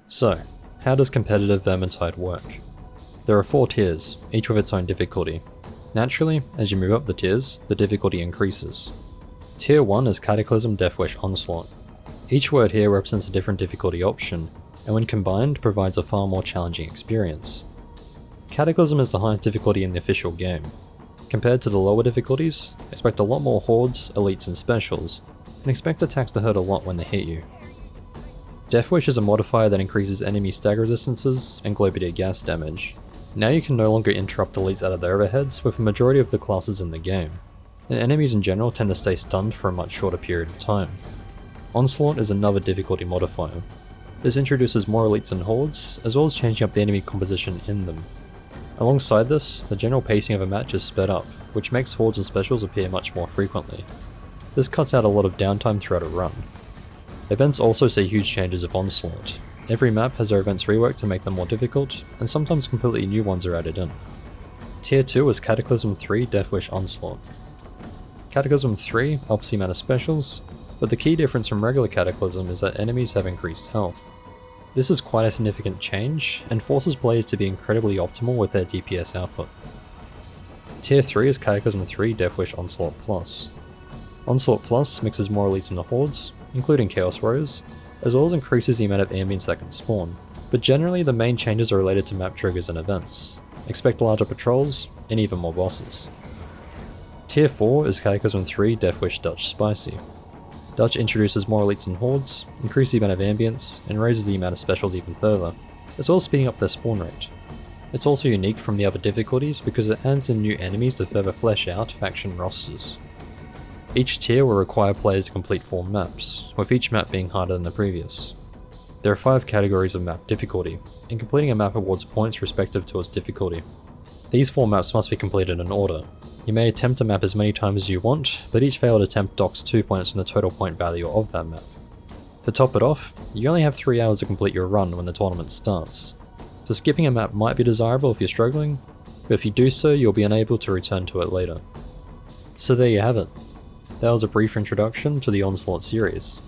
So, how does competitive Vermintide work? There are 4 tiers, each with its own difficulty. Naturally, as you move up the tiers, the difficulty increases. Tier 1 is Cataclysm Deathwish Onslaught. Each word here represents a different difficulty option, and when combined provides a far more challenging experience. Cataclysm is the highest difficulty in the official game. Compared to the lower difficulties, expect a lot more hordes, elites and specials, and expect attacks to hurt a lot when they hit you. Deathwish is a modifier that increases enemy stagger resistances and globity gas damage. Now you can no longer interrupt elites out of their overheads with a majority of the classes in the game, and enemies in general tend to stay stunned for a much shorter period of time. Onslaught is another difficulty modifier. This introduces more elites and hordes, as well as changing up the enemy composition in them. Alongside this, the general pacing of a match is sped up, which makes hordes and specials appear much more frequently. This cuts out a lot of downtime throughout a run. Events also see huge changes of Onslaught. Every map has their events reworked to make them more difficult, and sometimes completely new ones are added in. Tier 2 is Cataclysm 3 Deathwish Onslaught. Cataclysm 3 ups the amount of specials, but the key difference from regular Cataclysm is that enemies have increased health. This is quite a significant change, and forces players to be incredibly optimal with their DPS output. Tier 3 is Cataclysm 3 Deathwish Onslaught Plus. Onslaught Plus mixes more elites into hordes, including Chaos Warriors, as well as increases the amount of ambience that can spawn, but generally the main changes are related to map triggers and events. Expect larger patrols, and even more bosses. Tier 4 is Cataclysm 3 Deathwish Dutch Spicy. Dutch introduces more elites and hordes, increases the amount of ambience, and raises the amount of specials even further, as well as speeding up their spawn rate. It's also unique from the other difficulties because it adds in new enemies to further flesh out faction rosters. Each tier will require players to complete 4 maps, with each map being harder than the previous. There are 5 categories of map difficulty, and completing a map awards points respective to its difficulty. These 4 maps must be completed in order. You may attempt a map as many times as you want, but each failed attempt docks 2 points from the total point value of that map. To top it off, you only have 3 hours to complete your run when the tournament starts, so skipping a map might be desirable if you're struggling, but if you do so you'll be unable to return to it later. So there you have it. That was a brief introduction to the Onslaught series.